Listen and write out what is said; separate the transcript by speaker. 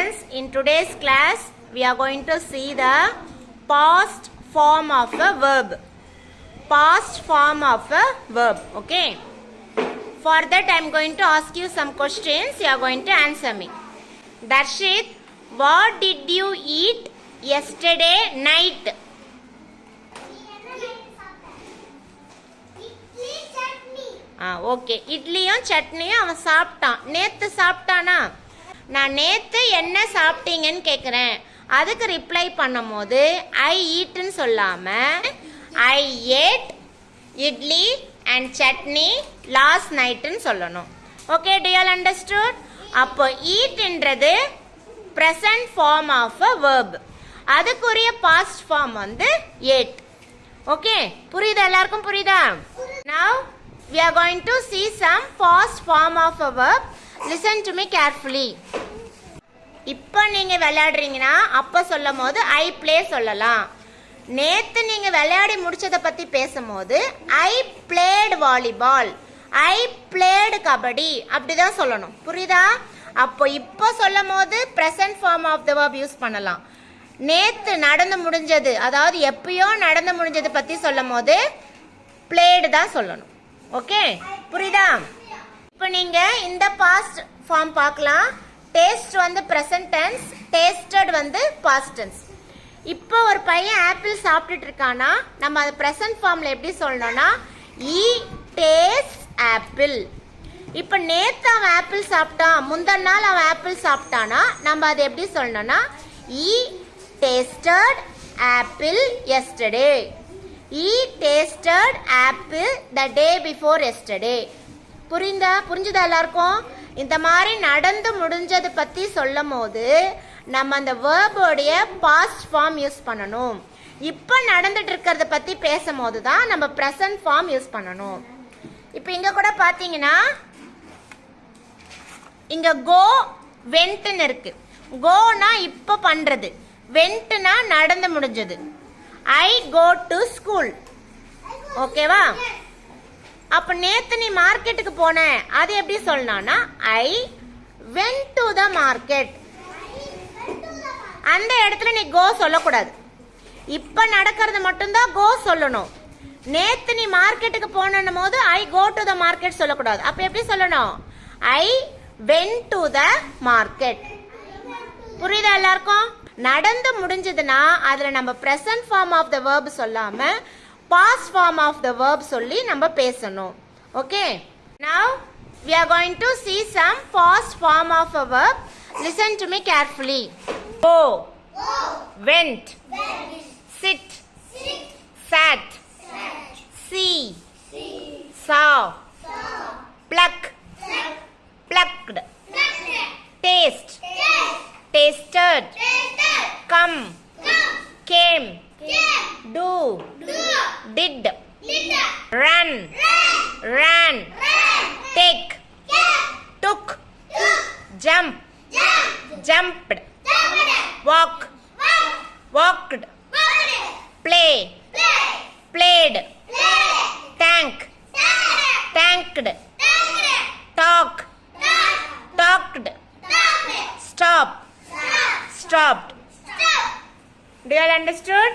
Speaker 1: students, in today's class we are going to see the past form of a verb. Past form of a verb. Okay. For that I am going to ask you some questions. You are going to answer me. Darshit, what did you eat yesterday night? Okay, இட்லியும் சட்னியும் அவன் சாப்பிட்டான். நேற்று சாப்பிட்டானா? நான் நேற்று என்ன சாப்பிட்டீங்கன்னு கேட்குறேன். அதுக்கு ரிப்ளை பண்ணும் போது ஐ ஈட்டுன்னு சொல்லாமல் I ate idli and chutney last நைட்டுன்னு சொல்லணும். Okay, do you understood? அப்போ ஈட்ன்றது present form of a verb. அதுக்குரிய பாஸ்ட் ஃபார்ம் வந்து ஏட். ஓகே, புரியுதா? எல்லாருக்கும் புரியுதா? Now we are going to see some past form of a verb. Listen to me carefully. இப்போ நீங்க விளையாடுறீங்கன்னா அப்ப சொல்லும் போது ஐ பிளே சொல்லலாம். நேத்து நீங்க விளையாடி முடிச்சதை பத்தி பேசும்போது ஐ பிளேட் வாலிபால், ஐ பிளேட் கபடி அப்படிதான் சொல்லணும். புரியுதா? அப்போ இப்போ சொல்லும் போது present form of the verb use பண்ணலாம். நேத்து நடந்து முடிஞ்சது, அதாவது எப்பயோ நடந்து முடிஞ்சது பத்தி சொல்லும் போது பிளேடு தான் சொல்லணும். ஓகே, புரியுதா? இப்போ நீங்க இந்த பாஸ்ட் ஃபார்ம் பார்க்கலாம். டேஸ்ட் வந்து பிரசன்ட் டென்ஸ், டேஸ்டட் வந்து பாஸ்ட் டென்ஸ். இப்போ ஒரு பையன் ஆப்பிள் சாப்பிட்டுட்டு இருக்கானா, நம்ம அது பிரசன்ட் ஃபார்ம்ல எப்படி சொல்லணும்னா ஈ டேஸ்ட் ஆப்பிள். இப்போ நேத்து அவன் ஆப்பிள் சாப்பிட்டான், முந்தின நாள் அவன் ஆப்பிள் சாப்பிட்டானா நம்ம அது எப்படி சொல்லணும்னா he tasted apple yesterday. He tasted apple the day before yesterday. புரிஞ்சுதா எல்லாருக்கும்? இந்த மாதிரி நடந்து முடிஞ்சது பத்தி சொல்லும் போது நம்ம அந்த வேர்போடைய பாஸ்ட் ஃபார்ம் யூஸ் பண்ணணும். இப்போ நடந்துட்டு இருக்கிறத பத்தி பேசும்போது தான் நம்ம ப்ரெசன்ட் ஃபார்ம் யூஸ் பண்ணணும். இப்போ இங்க கூட பாத்தீங்கன்னா இங்க கோ வென்ட்னு இருக்கு. கோனா இப்போ பண்றது, வென்ட்னா நடந்து முடிஞ்சது. I go to school. ஓகேவா? அப்ப நேத்து நீ மார்க்கெட்டுக்கு போன, அது எப்படி சொல்லணும்னா I went to the market. அந்த இடத்துல நீ go சொல்லக்கூடாது. இப்ப நடக்கிறது மட்டும்தான் go சொல்லணும். நேத்து நீ மார்க்கெட்டுக்கு போனனும் போது I go to the market சொல்லக்கூடாது. அப்ப எப்படி சொல்லணும்? I went to the market. புரியுதா எல்லாருக்கும்? நடந்து முடிஞ்சதுன்னா அதுல நம்ம present form of the verb சொல்லாம past form of the verb சொல்லி நம்ம பேசணும். Okay, now we are going to see some past form of a verb. Listen to me carefully. Go, went, sit, sat, see, saw, pluck, plucked, taste, tasted, come, came, do, did, run, ran, take, took, jump, jumped, walk, walked, play, played, thank, thanked, talk, talked, stop, stopped. Do you all understood?